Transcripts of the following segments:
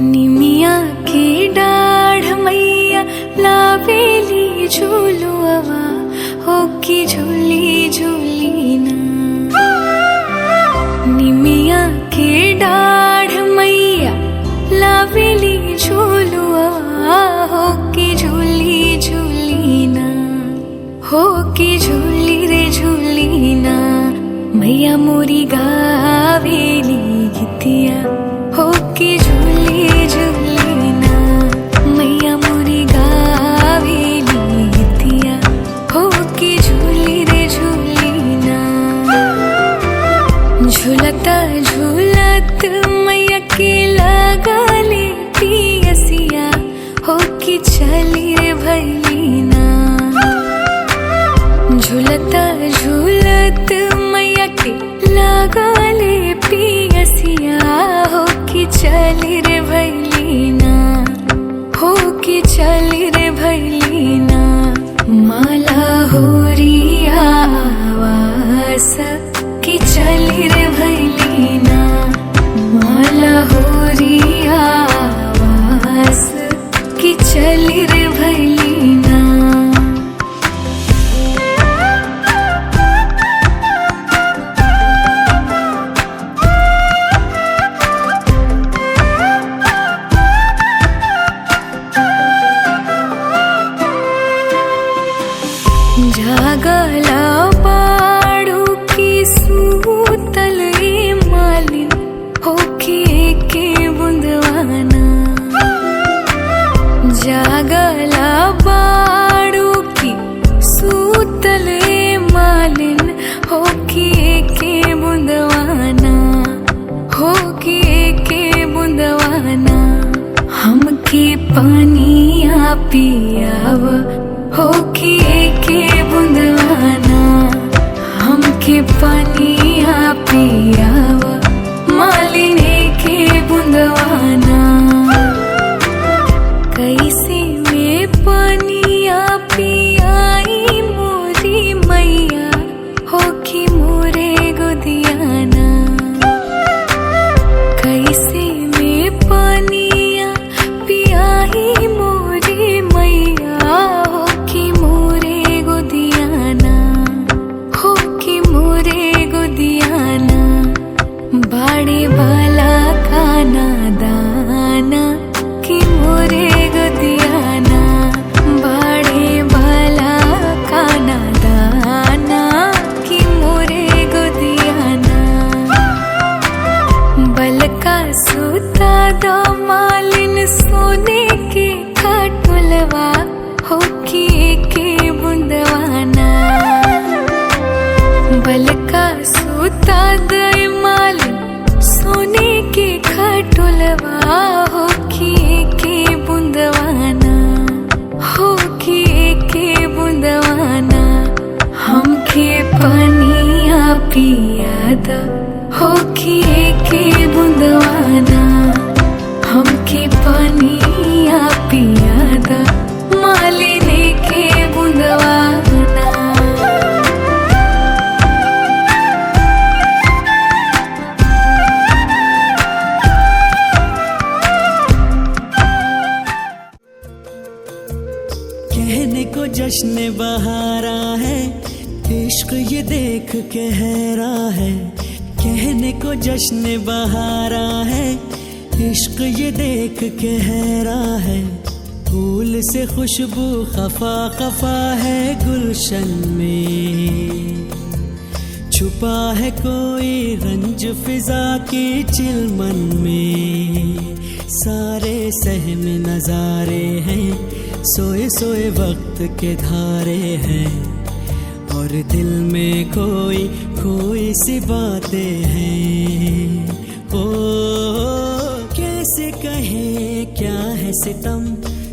निमिया के डाढ़ मैया लावेली झूलुआ हो की झूली झूली ना। निमिया के डाढ़ मैया लावेली झूलुआ हो की झूली झूली ना। हो की झूली रे झूली ना। मैया मोरी गावेली गीतिया हो की झूली झूली ना। मैया मोरी गावेली गीतिया हो की झूली रे झूली ना। झूलता झूलत मैया के लगाले पियसिया हो की चली रे भैली ना। झूलता झूलत मैया के लगाले पियसिया हो की चली रे भैली ना। हो की चली रे भैली ना। माला होरिया आवास की चली रे भैली ना। माला होरिया आवास की चली रे भैली ना। जागला बाड़ू की सूतल मालिन हो के बुंदवाना। जागला बाड़ू की सूतल मालिन हो के बुंदवाना। हो के बुंदवाना। हमके पानिया पियाव हो के बुंदवाना। हमके पानिया पियाव मालिने के बुंदवाना। कैसे में पानिया पियाई मोरी मैया हो की मोरे गोदियाना। कैसे में पानिया पियाई मोरी मैया हो की मोरे गोदियाना। हो की मोरे गोदियाना। बाड़े बाला काना दाना की मोरे गोदियाना। बाड़े बाला काना दाना की मोरे गोदियाना। बलका सूता दो मालिन सोने के खटुलवा हो के बुंदवाना। बलका सूता दे मालिन सोने के खटुलवा हो के बुंदवाना। हो के बुंदवाना। हमके पानिया पियाद हो के बुंदवाना। हमके पानिया पियाद मालिने के बुंदवाना। कहने को जश्न बहारा है इश्क ये देख के हैरा है। कहने को जश्न बहारा है इश्क ये देख के हैरा है। फूल से खुशबू खफा खफा है गुलशन में। छुपा है कोई रंज फिजा की चिलमन में। सारे सहम नजारे हैं सोए सोए वक्त के धारे हैं। और दिल में कोई कोई सी बातें हैं। ओ कैसे कहें क्या है सितम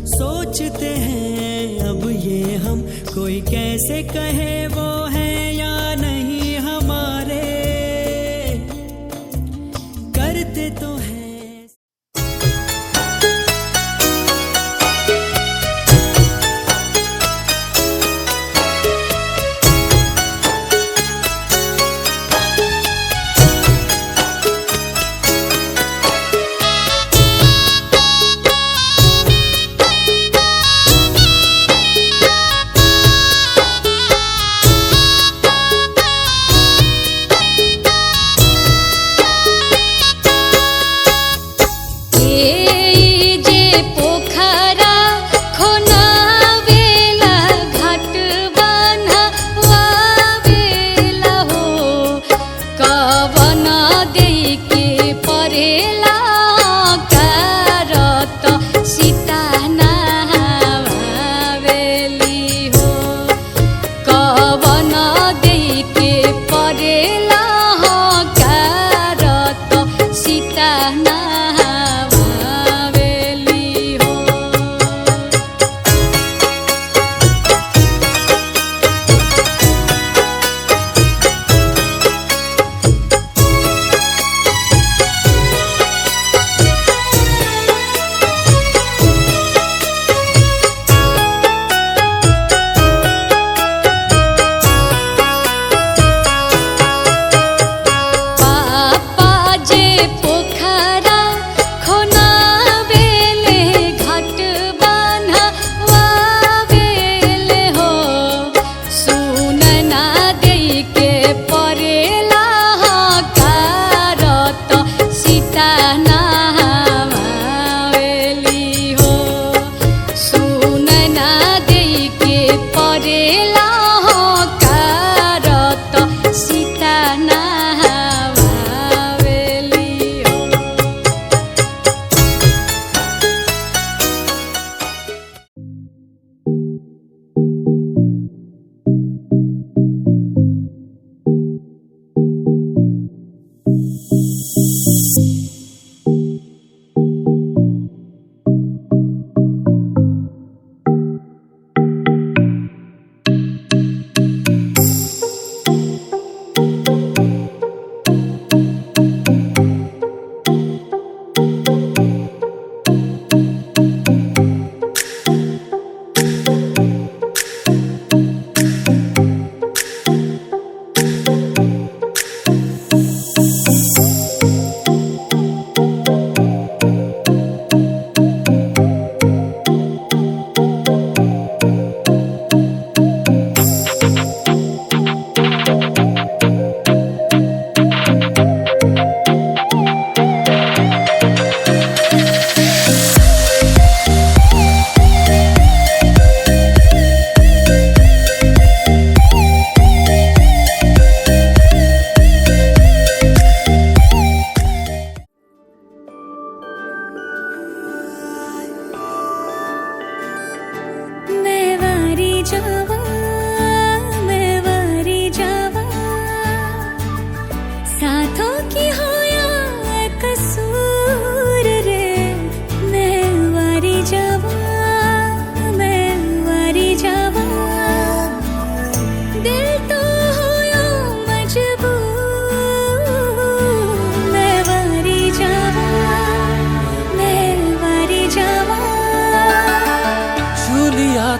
सोचते हैं अब ये हम। कोई कैसे कहे वो है या नहीं हमारे। करते तो हैं।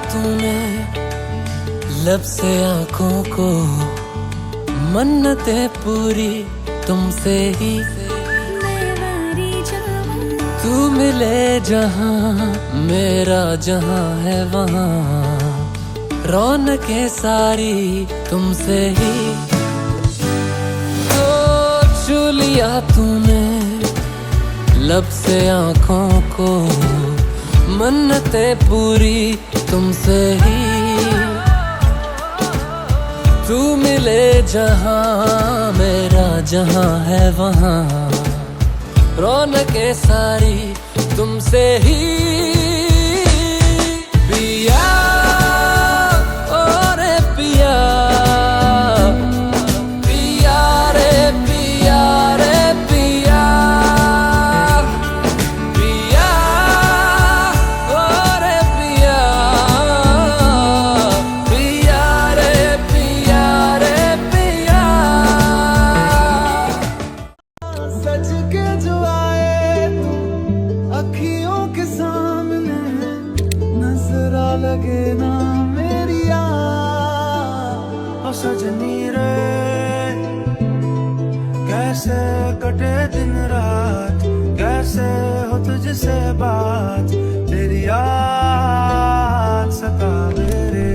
तूने लब से आंखों को, मन्नतें पूरी तुमसे ही। तू मिले जहां मेरा जहां है वहां, रौनकें सारी तुमसे ही। तो छू लिया तूने लब से आंखों को, मन्नतें पूरी तुमसे ही। तू मिले जहां मेरा जहां है वहां, रौनकें सारी तुमसे ही। पिया ओ रे पिया, पिया रे पिया रे पिया, पिया ओ रे पिया, पिया रे पिया रे पिया। सच के जो आए तू अखियों के सामने, नजरा लगे ना मेरी ओ सजनी रे, कैसे कटे दिन रात, कैसे हो तुझसे बात, तेरी याद सतावे रे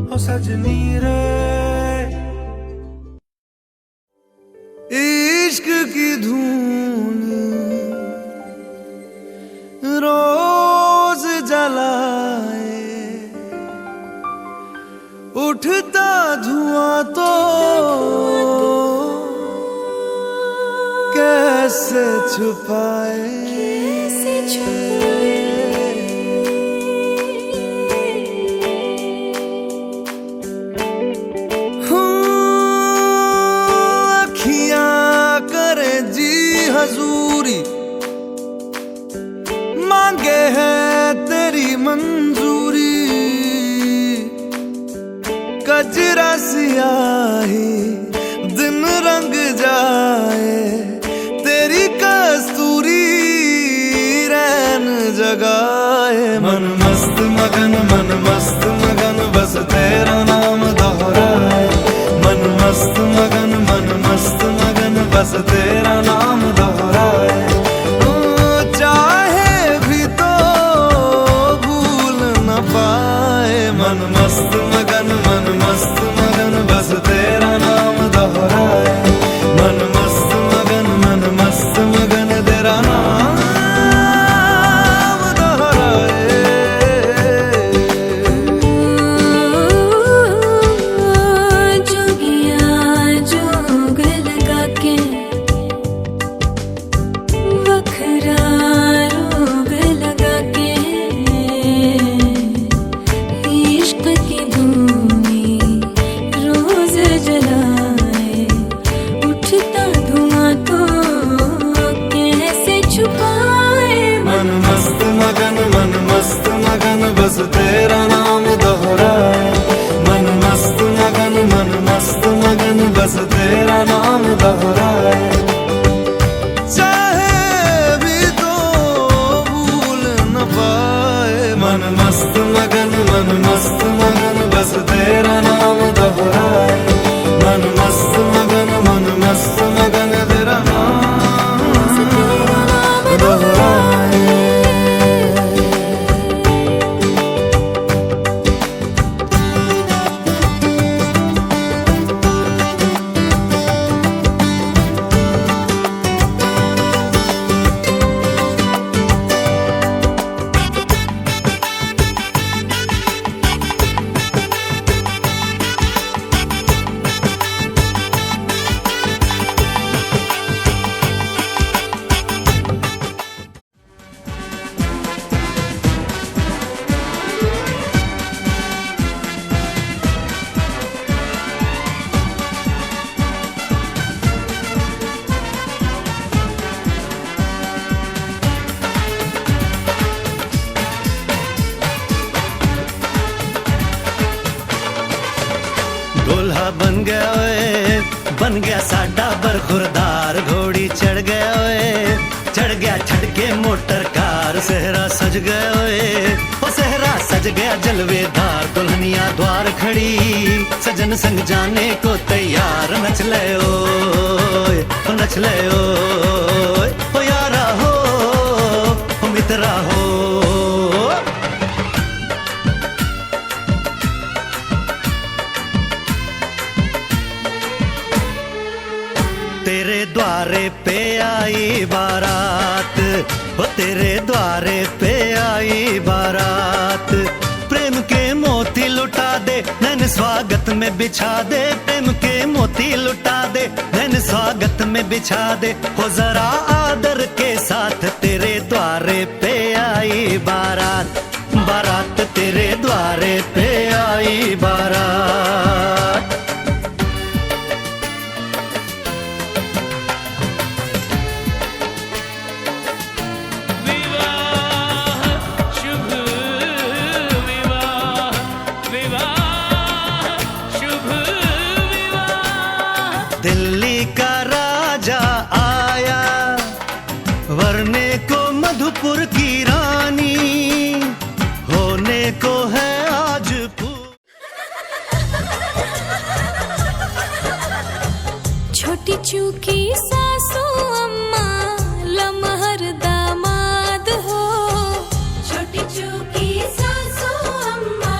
ओ सजनी रे। इश्क की धून रोज जलाए, उठता धुआं तो कैसे छुपाए। हजूरी मांगे है तेरी मंजूरी, कजरा सियाही दिन रंग जाए, तेरी कस्तूरी रैन जगाए। मन मस्त मगन बस तेरा नाम दोहराए, मन मस्त मगन बस तेरा नाम दोहराए। चाहे भी तो भूल न पाए, मन मस्त मगन बस तेरा नाम दोहराए, मन मस्त मगन तेरा नाम दोहराए। जोगिया जोग लगा के वखरा रोग लगा के, इश्क की धूनी रोज जलाए, उठता धुआं तो कैसे छुपाए। मन मस्त मगन बस तेरा नाम दोहराए, मन मस्त मगन बस तेरा नाम दोहराए। चाहे भी तो भूल न पाए, मन मस्त मगन बस तेरा नाम दोहराए, मन मस्त मगन तेरा नाम दोहराए। दूल्हा बन गया ओए, बन गया साडा बरखुरदार, घोड़ी चढ़ गया ओए, चढ़ गया छटके मोटर कार, सेहरा सज गए ओए, ओ सेहरा सज गया जलवेदार, दुल्हनिया द्वार खड़ी, सजन संग जाने को तैयार। नच ले ओए, ओ नच ले ओए, ओ यारा हो, ओ मित्रा हो। तेरे द्वारे पे आई बारात, ओ तेरे द्वारे पे आई बारात, प्रेम के मोती लुटा दे नैन स्वागत में बिछा दे, प्रेम के मोती लुटा दे नैन स्वागत में बिछा दे। हो जरा आदर के साथ तेरे द्वारे पे आई बारात, बारात तेरे द्वारे पे आई बारात। दिल्ली का राजा आया, वरने को मधुपुर की रानी, होने को है आज छोटी चूकी सासू अम्मा लमहर दामाद हो, छोटी चूकी सासू अम्मा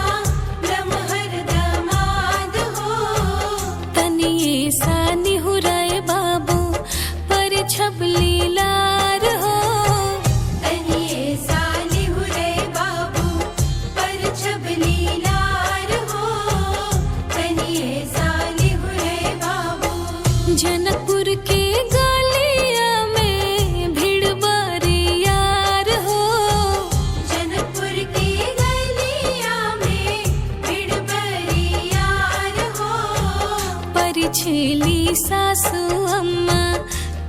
लमहर दामाद हो। तनिए सा निहुराए बाबू पर छपली लार हो, तनिए सा निहुराए बाबू पर छपली लार हो, तनिए सा निहुराए बाबू। जनकपुर के गलिया में भीड़ बारी यार हो, जनकपुर के गलिया में भीड़ बारी यार हो। परिछेली सासू अम्मा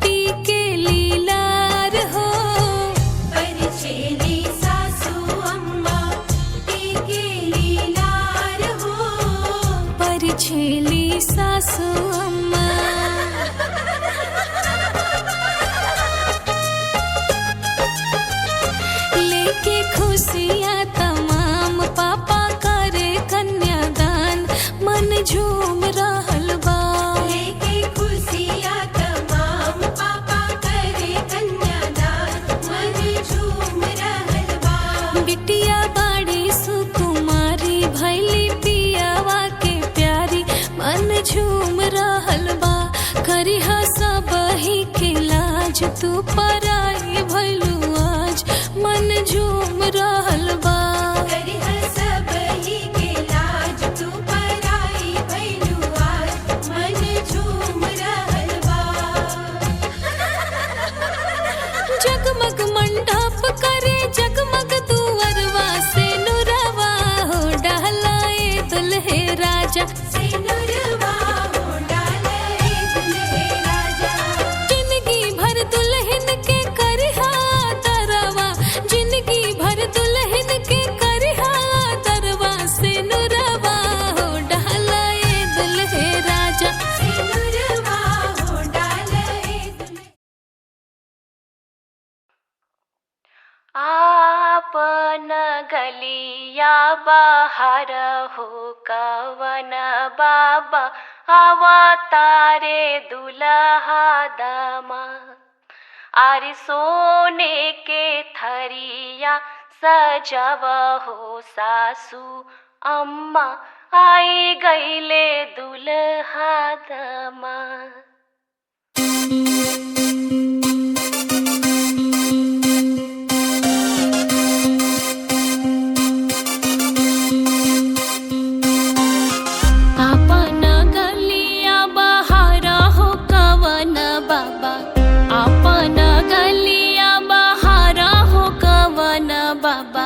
टीके लीलार हो, परिछेली सासू अम्मा टीके लीलार हो, परिछेली सासू अम्मा। लेके खुशियाँ तमाम पापा करे कन्यादान, मन झूम रहल बा। लेके खुशियाँ तमाम पापा करे कन्यादान, मन झूम रहल बा। बिटिया बाड़ी सुकुमारी भैली पियावा के प्यारी, मन झूम रहल बा। करिहा सबही के लाज तू पराई भैलू आज, मन झूम रहल बा। करिहा सबही के लाज तू पराई भैलू आज, मन झूम रहल बा। जगमग मंडप करे जगमग दुअरवा से नुरवा हो, डहलाए दुल्हे राजा से नुरवा हो, डहलाए दुल्हे राजा। जिंदगी भर दुल्हन के करिहा तरवा, जिंदगी भर दुल्हन के करिहा तरवा से नुरवा हो, डहलाए दुल्हे राजा से नुरवा हो, डहलाए दुल्हे। आपन गलिया बाहर हो कवन बाबा, अवतारे दुल्हा दामा। आरे सोने के थरिया सजव हो सासू अम्मा, आई गईले दुल्हा दामा। आपन गलिया बाहर हो कवन बाबा, आपन गलिया बाहर हो कवन बाबा,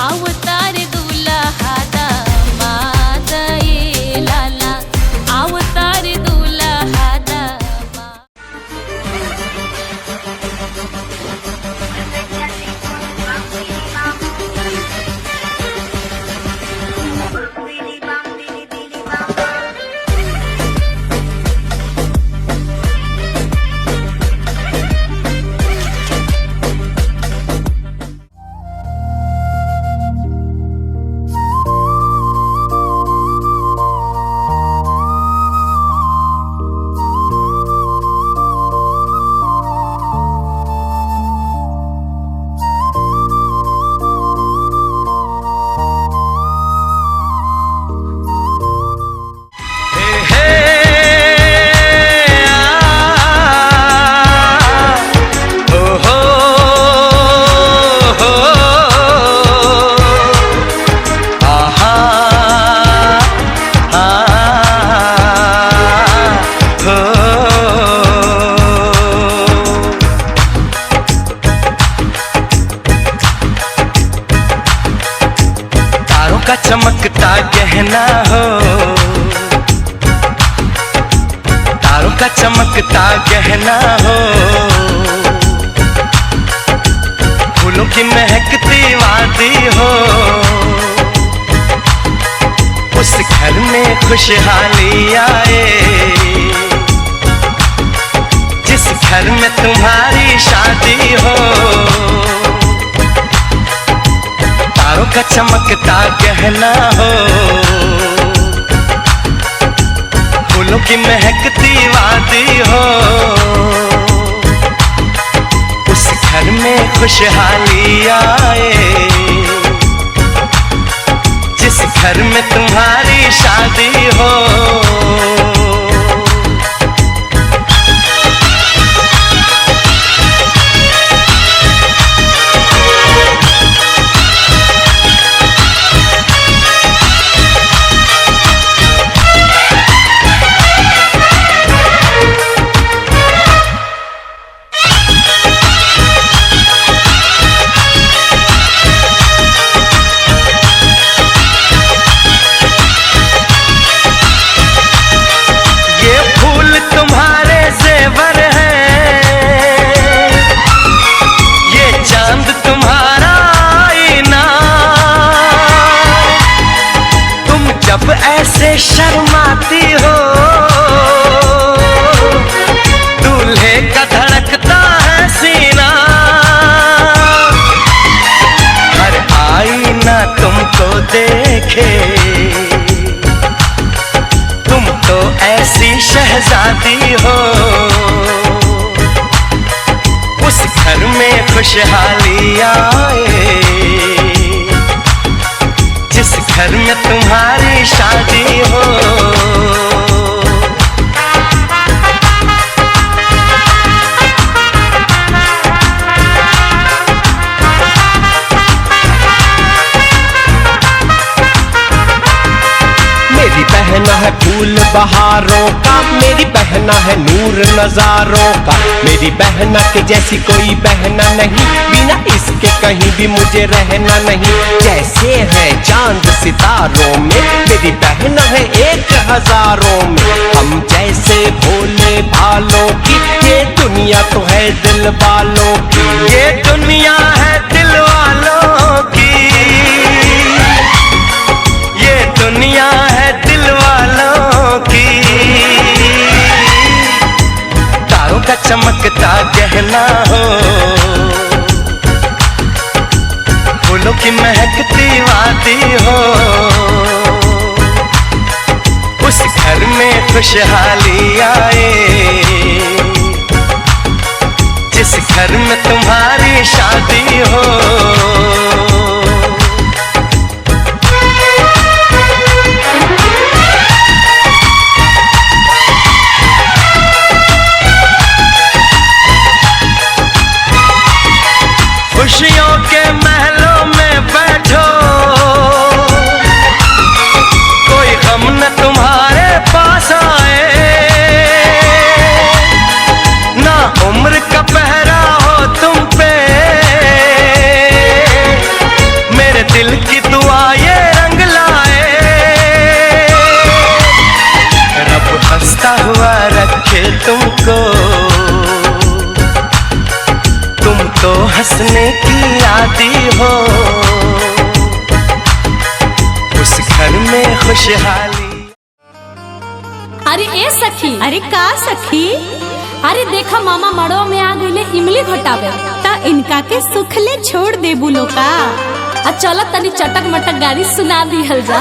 अवतार दुल्हा दामाद ये लाला, अवतार दुल्हा दामाद। का चमकता गहना हो, तारों का चमकता गहना हो, फूलों की महकती वादी हो, उस घर में खुशहाली आए जिस घर में तुम्हारी शादी हो। तारों का चमकता गहना हो, फूलों की महकती वादी हो, उस घर में खुशहाली आए जिस घर में तुम्हारी शादी हो। ऐसे शर्माती हो, दूल्हे का धड़कता है सीना, हर आईना तुमको देखे, तुम तो ऐसी शहजादी हो, उस घर में खुशहाली आए जिस घर में तुम्हारी शादी हो। मेरी बहना है फूल बहारों का, मेरी बहना है नूर नजारों का, मेरी बहना के जैसी कोई बहना नहीं, बिना इसके कहीं भी मुझे रहना नहीं। जैसे है चांद सितारों में, मेरी बहना है 1000 में, हम जैसे भोले भालों की, ये दुनिया तो है दिल वालों की, ये दुनिया है दिल वालों की, ये दुनिया है दिल वालों की। तारों का चमकता गहना हो, फूलों की महकती वादी हो, उस घर में खुशहाली आए जिस घर में तुम्हारी शादी हो। खुशियों के महलों में बैठो, कोई गम न तुम्हारे पास आए, ना उम्र का पहरा हो तुम पे, मेरे दिल की दुआ ये रंग लाए, रब हंसता हुआ रखे तुमको, तुम तो हंसने की आदी हो, उस घर में खुशहाली। अरे ए सखी, अरे का सखी, अरे देखा मामा मड़ो में आ गईले इमली घटावे, ता इनका के सुखले छोड़ दे बुलो का। चलो तनी चटक मटक गाड़ी सुना दी हल जा।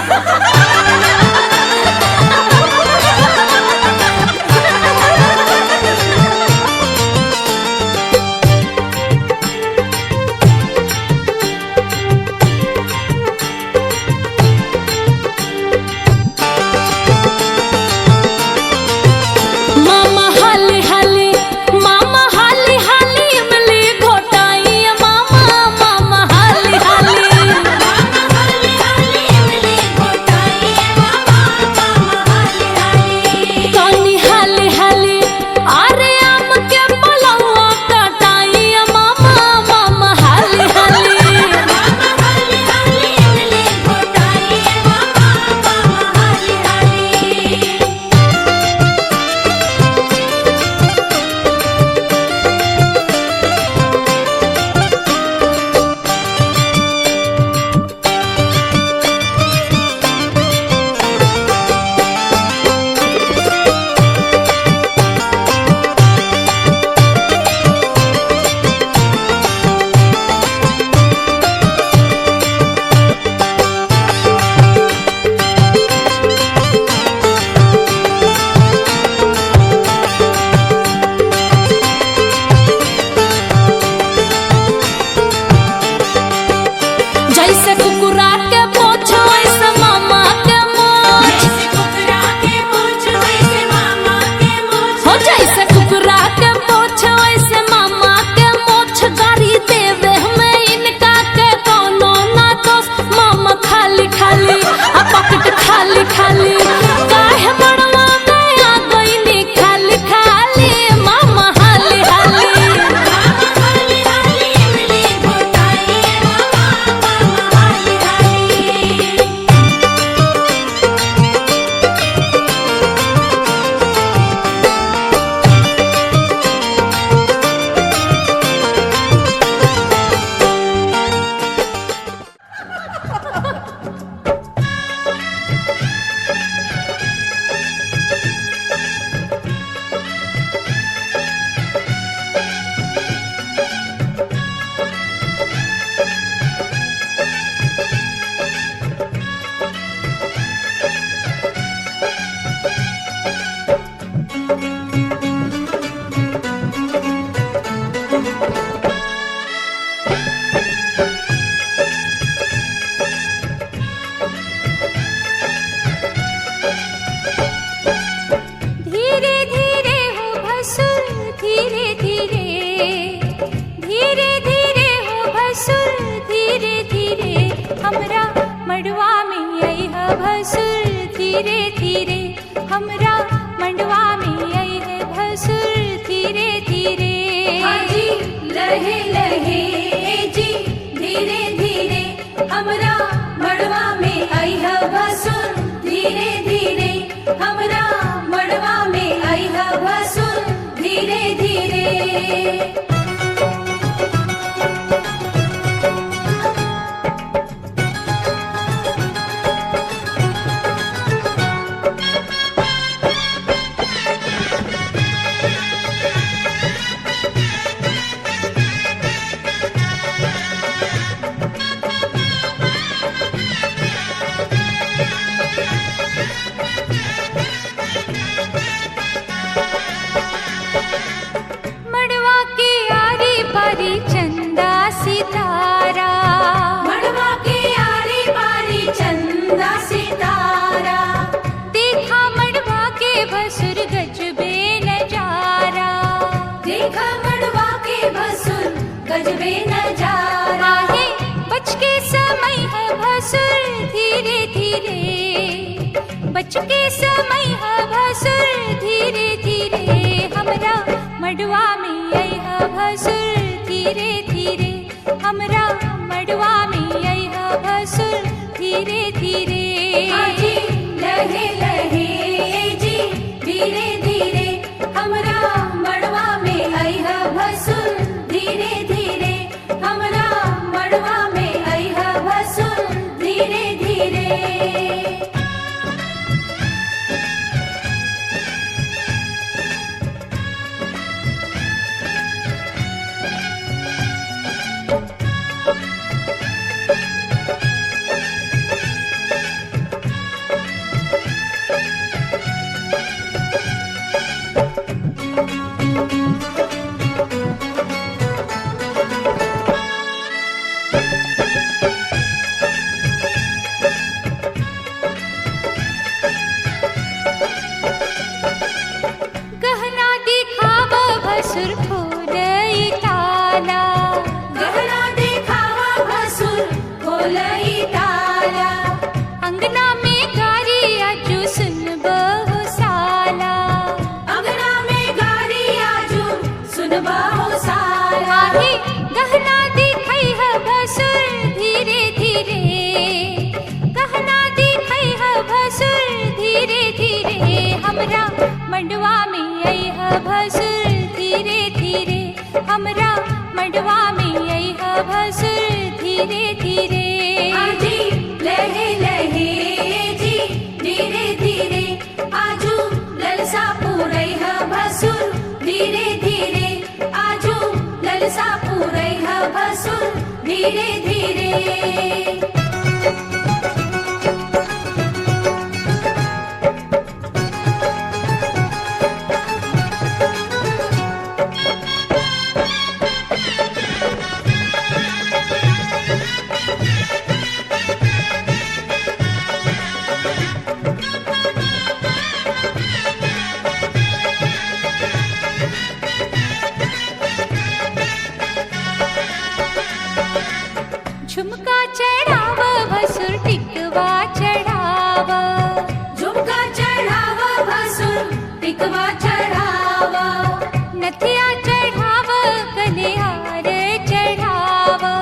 कुछ के समय है भसुर धीरे धीरे हमरा मड़वा में आई है भसुर धीरे धीरे हमरा मड़वा में आई है भसुर धीरे धीरे लहे लहे जी धीरे धीरे हमरा मड़वा में आई है भसुर धीरे धीरे हमरा मड़वा में आई है भसुर धीरे धीरे गहना दिखावा भसुर खोलई ताला गहना दिखावा भसुर खोलई ताला अंगना में गारी आजू सुन बहु साला अंगना में गारी आजू सुन बहु साला हे गहना दिखाई है भसुर धीरे धीरे गहना दिखाई है भसुर धीरे धीरे हमरा मंडवा में आई है भसुर धीरे धीरे हमरा मंडवा में आई है भसुर धीरे धीरे आजी लहे लहे जी धीरे धीरे आजू ललसा पूरई है भसुर धीरे धीरे आजू ललसा पूरई है भसुर धीरे धीरे झुमका चढ़ावा भसुर टिकवा चढ़ावा झुमका चढ़ावा भसुर टिकवा चढ़ावा नथिया चढ़ावा गले हार चढ़ावा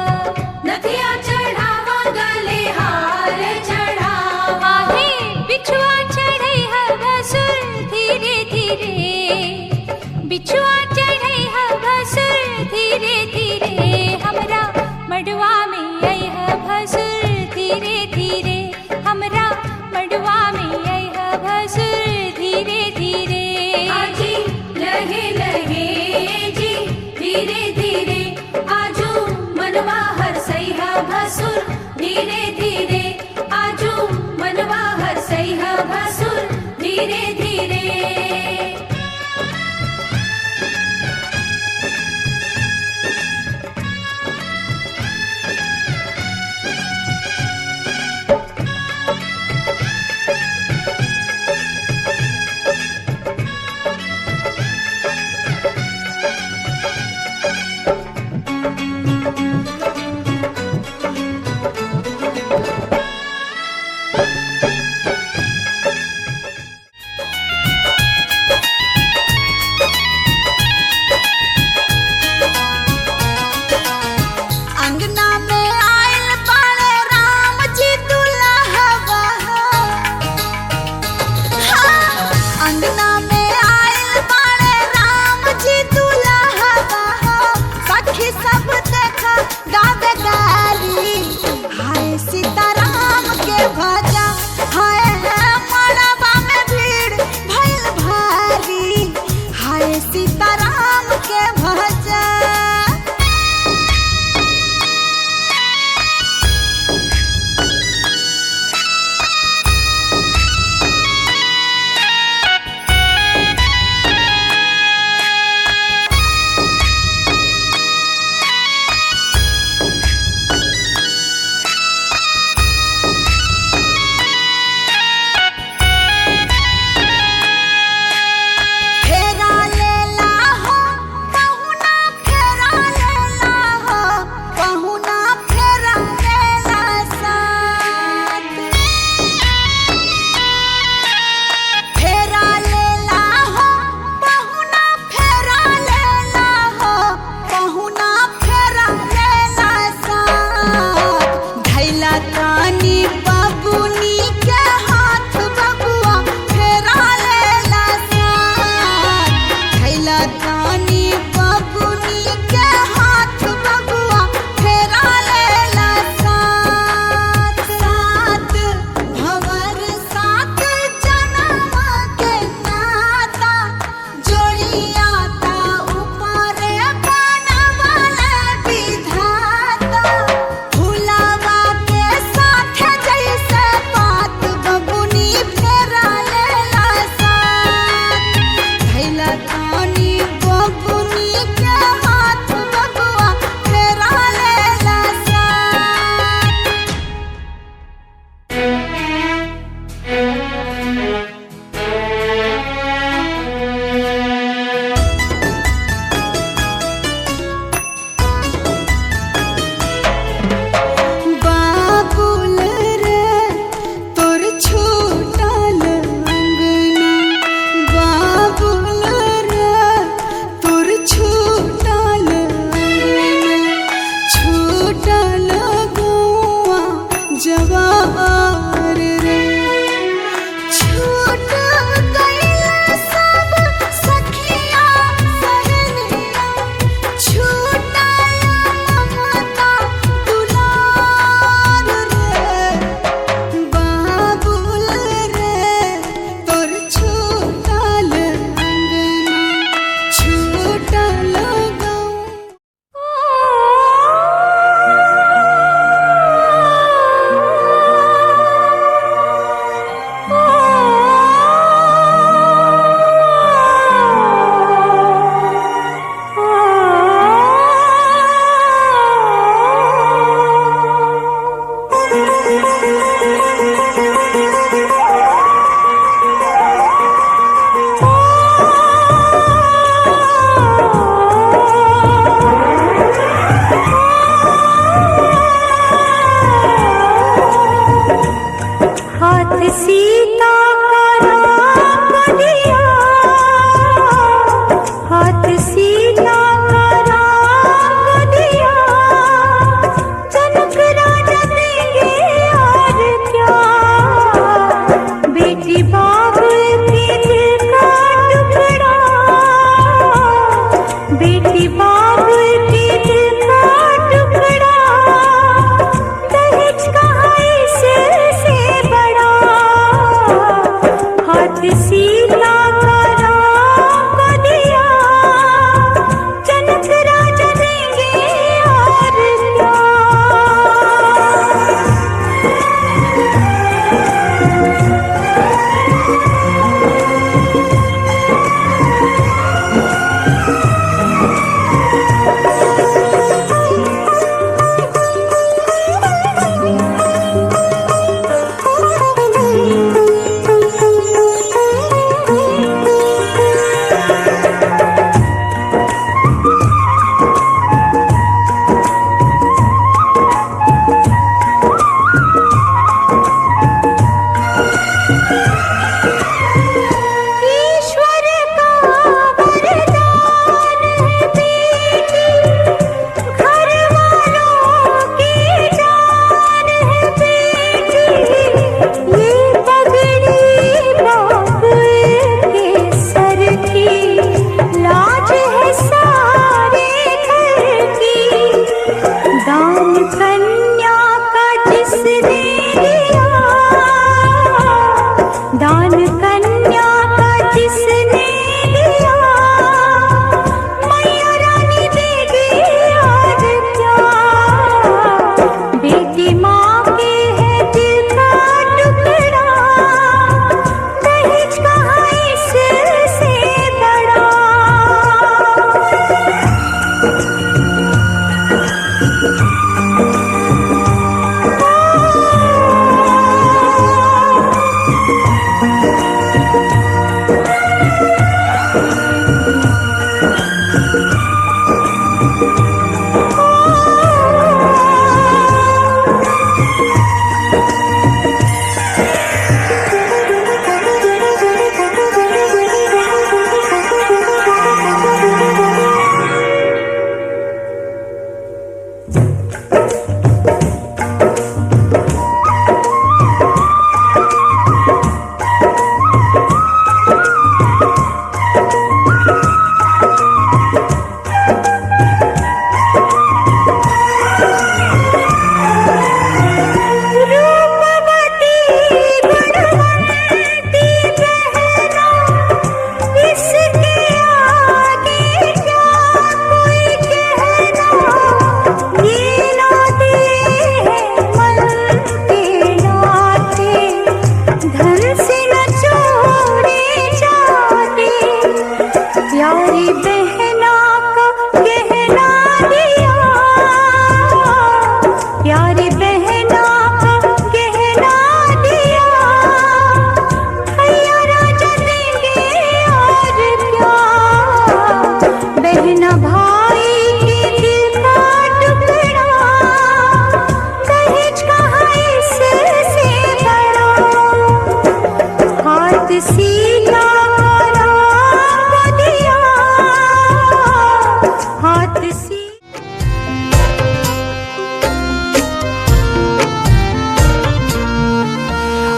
नथिया चढ़ावा गले हार चढ़ावा हे बिछुआ चढ़ई है भसुर धीरे धीरे बिछुआ चढ़ई है भसुर धीरे धीरे हमरा मड़वा में आई है भसुर धीरे धीरे हमरा मड़वा में आई है भसुर धीरे धीरे आजी लहे लहे जी धीरे धीरे आजू मनवा हरसई है भसुर धीरे धीरे आजू मनवा हरसई है भसुर धीरे धीरे छूटल गौआ जवार रे छूट गइल सब सखिया सहेलिया छूटल ममता दुलार रे बाबुल रे तोर छूटल अंगना छूटल हाथ सीता का राम दिया हाथ सीता का राम दिया जनक राजा देंगे और क्या बेटी बाबुल के दिल का टुकड़ा बेटी बाबुल के दिल का टुकड़ा दहेज कहाँ इससे बड़ा हाथ सीता का राम को दिया जनक राजा देंगे और क्या ईश्वर का वरदान है बेटी घर वालों की जान है बेटी ये पगड़ी बाबुल के सर की लाज है सारे घर की दान कन्या का जिसने दिया दान कन्या का जिसने दिया मैया रानी देगी और क्या बेटी माँ के है दिल का टुकड़ा दहेज कहाँ इससे बड़ा ये ना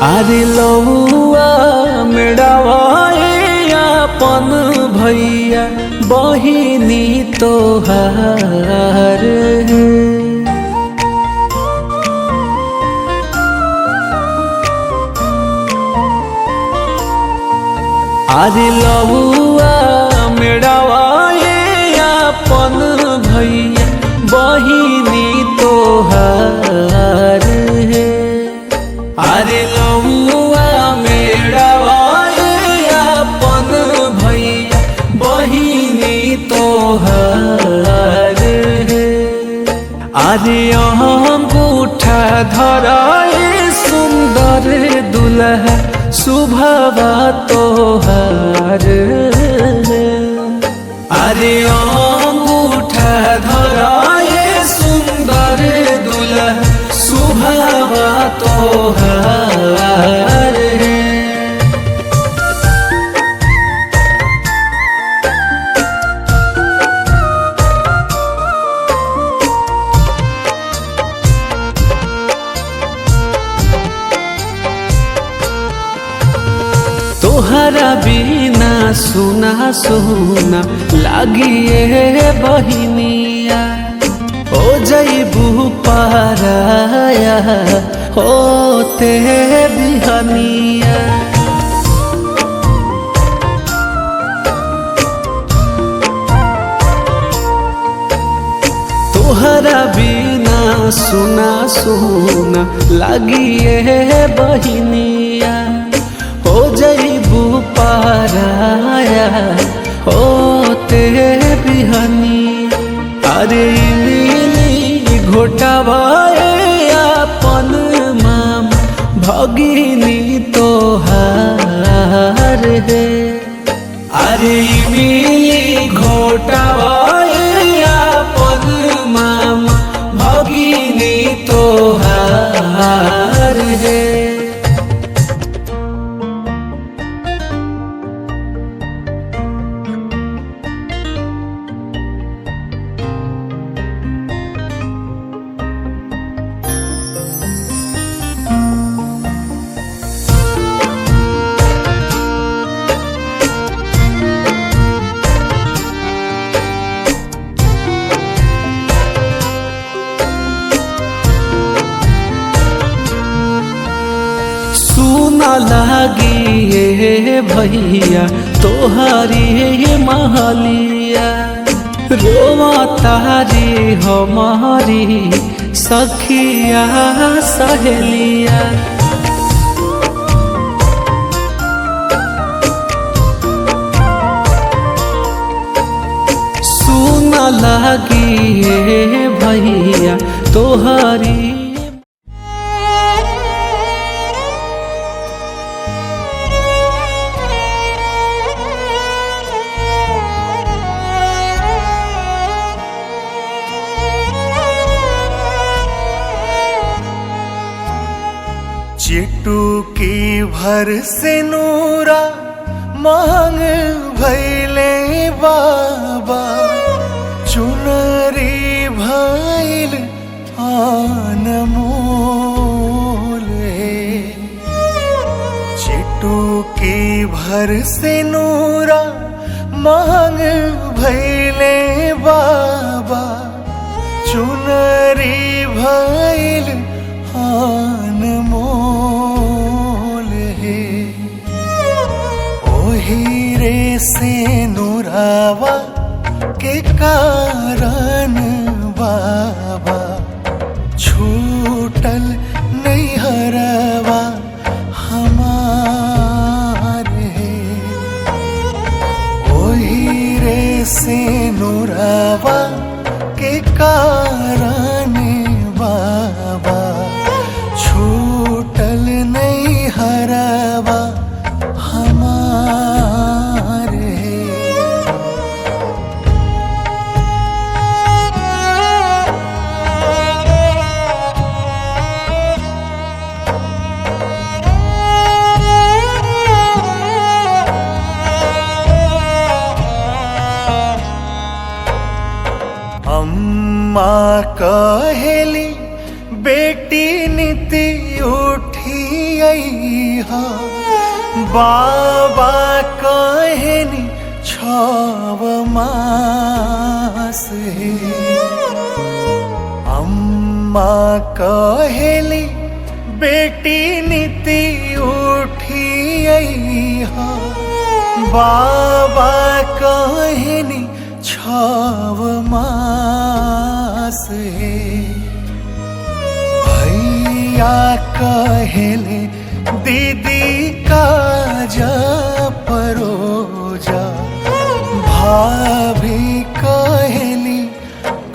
अरे लौआ मेड़ावा अपन भैया बहिनी तोहार अरे लौआ मेड़ावा अपन भैया बहिनी तोहार अरे लौआ मेड़ावा अपन भैया बहिनी तोहार अरे अंगूठा धराए सुंदर दुल्हा सुभवा तोहार अरे अंगूठा धराए सुंदर दुल्हा सुभवा तोहार तोहरा बिना सुना सुना लागिए बहिनिया हो जईबू पाराया होते बिहनिया तोहरा बिना सुना सुना लागिए बहिनिया हो जईबू पाराया होते बिहनी अरे नीली घोटावाए अपन माम भगिनी तोहार है अरे नीली घोटावाए अपन माम भगिनी तोहार है सुना लागी ये भैया तोहारी ये महलिया रोवा तारी हमारी सखिया सहेलिया सुना लागी ये भैया तोहारी चिटुकी भर से नूरा मांग भैले बाबा चुनरी भैल आनमोल चिटुकी भर से नूरा मांग भैले बाबा चुनरी भैल अनमोल है ओही रे से नुरावा के कारण बाबा छूटल नहीं हरवा हमारे ओही रे से नुरावा के कारण बाबा छूटल नहीं हरवा हमारे अम्मा कहेली बेटी नीति उठी आई हा बाबा कहनी छव मास हे अम्मा कहली बेटी नीति उठी हा बाबा कहनी छव मास हे भैया कहले दीदी काजा परोजा भाभी कहली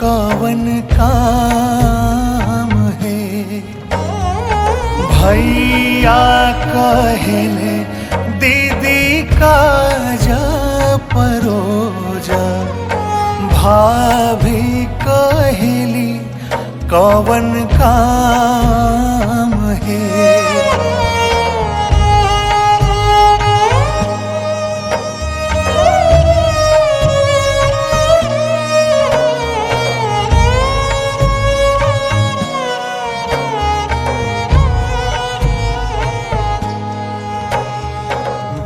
कवन काम है भैया कहले दीदी काजा परोजा भाभी कहली कवन काम है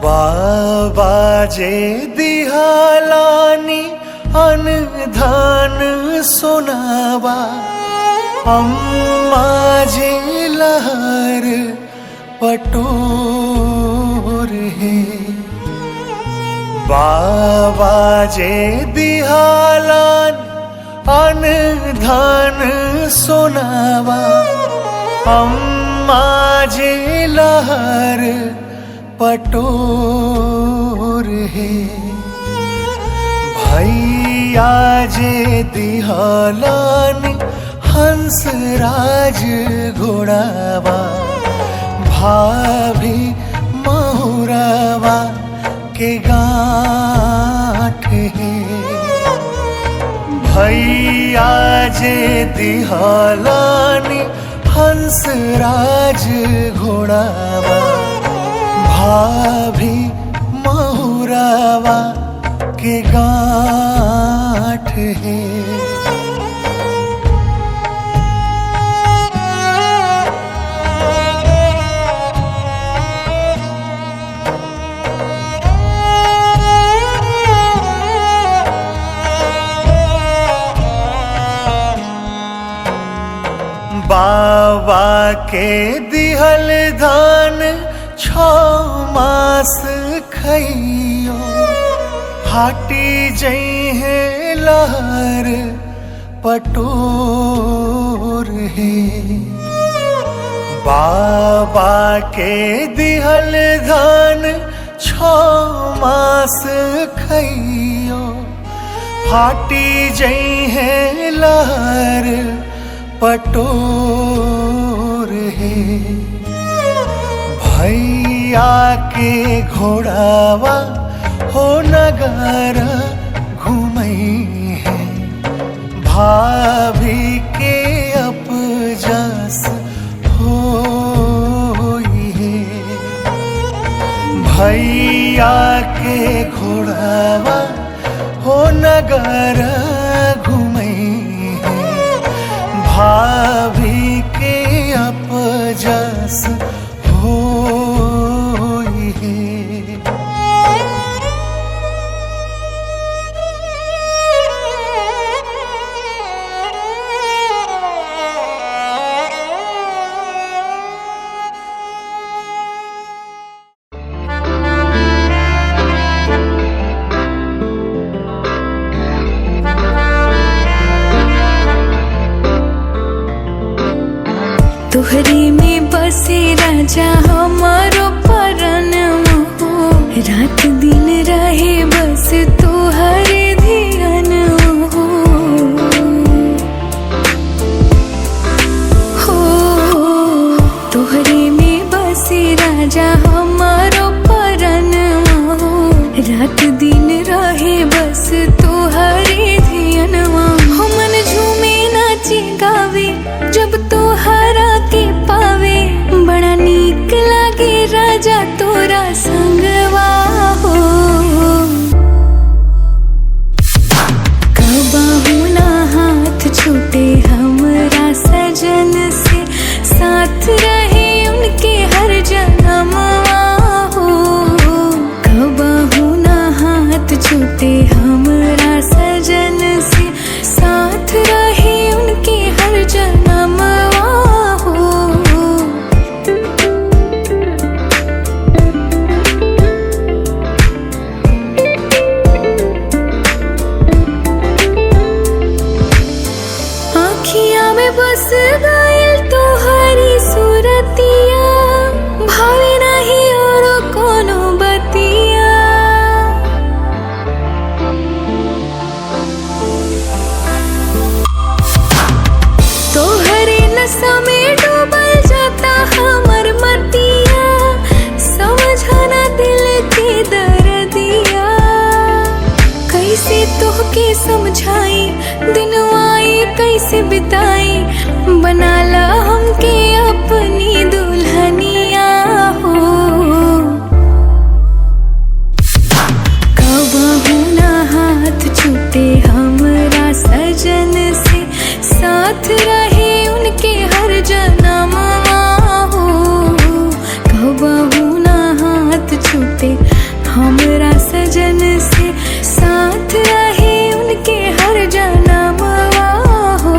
बाबा जे दिहालानी अनधान सुनावा अम्मा जी लहर पटोर है बाबा जे दिहालान अनधान सुनावा अम्मा जी लहर पटोर है भैया जे दिहालान हंसराज घोड़ावा भाभी महुरावा के गाँठ है भैया जे दिहालान हंसराज घोड़ावा भाभी महुरावा के गाँठ है बाबा के दिहल धान 6 मास खइयो फाटी जई है लहर पटोर है बाबा के दिहल धान 6 मास खइयो फाटी जई है लहर पटोर है भैया के घोड़ावा हो नगारा घूमई है भाभी के अपजस होई है भैया के घोड़ावा हो नगारा घूमई है भाभी के अपजस होई है तोहरी में बसे राजा हमारो परन हो रात दिन रहे बस तोहरे ध्यान हो तोहरी में बसे राजा हमारो परन हो रात दिन रहे बस तोहरे ध्यान हो मन झूमे नाचे गावे जब तोहरा के पावे बड़ा नीक लागे राजा तोरा संगवा हो कबाहू ना हाथ छूटे हमरा सजन से साथ रहे उनके हर जन्म समय डूबल जाता हमर मतिया, समझाना दिल के दर्दिया। कैसे तोहके समझाई दिन आई कैसे बिताई, बनाला हमके अपनी दुल्हनिया हो। कबहू ना हाथ छूटे हमरा सजन से, साथ रहे उनके हर जन्म हो। कबहू ना हाथ छूटे हमरा सजन से, साथ रहे उनके हर जन्म हो।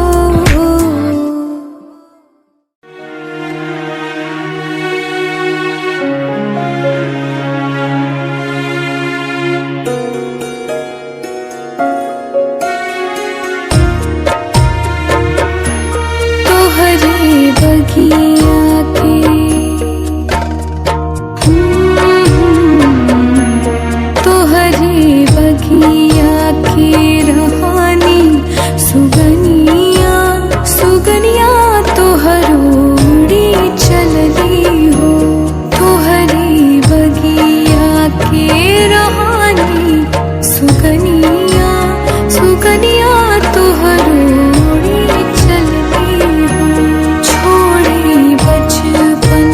तोहरे बगिया के तोहरे बगिया के रहानी सुगनिया, सुगनिया तोहरोड़ी चलली हो। तोहरे बगिया के रहानी सुगनिया, सुगनिया तोहरोड़ी चलली हो। छोड़ी बचपन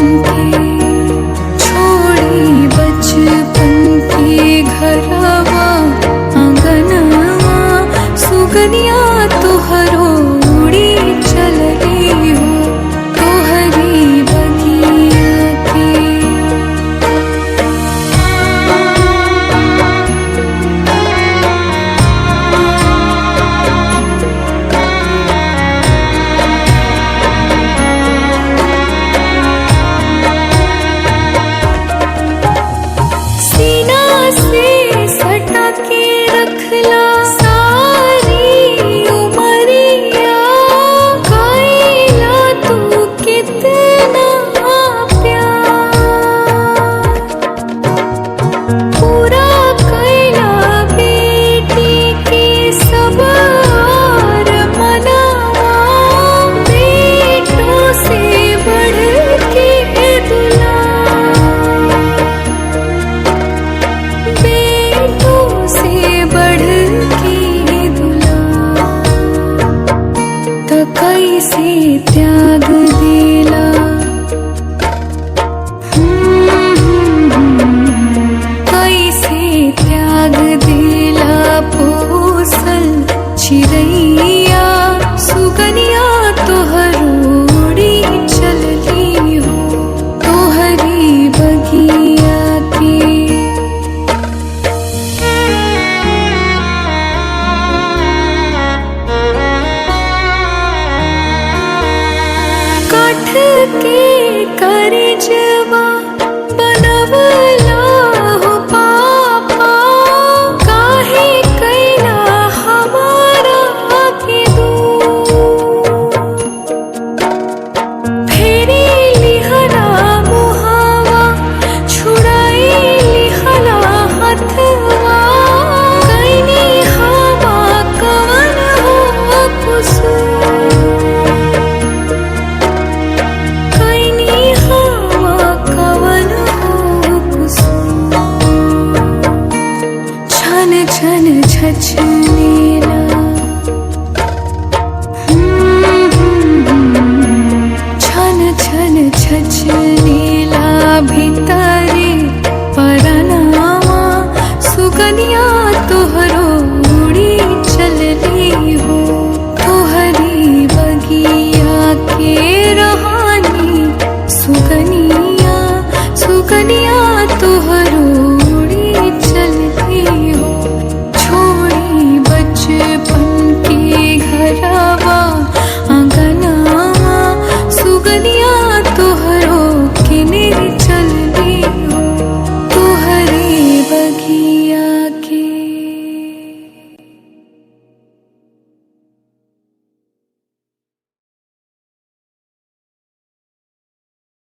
के घरवा आंगनवा, सुगनिया तोहरोड़ी चलली हो। तोहरी बगिया के सीना से सटा के रखला सारी उमरिया, कैला तू कितना प्यार, पूरा कैला बेटी के सब और मनावा। बेटों से बढ़ के दुलार, बेटों से बढ़ के दुलार। तो कैसे त्याग दिला, कैसे त्याग दिला पोसल चिड़ैया, सुगनिया तोहरोड़ी चलली हो। तोहरी बगिया के काठ के करजवा बनवला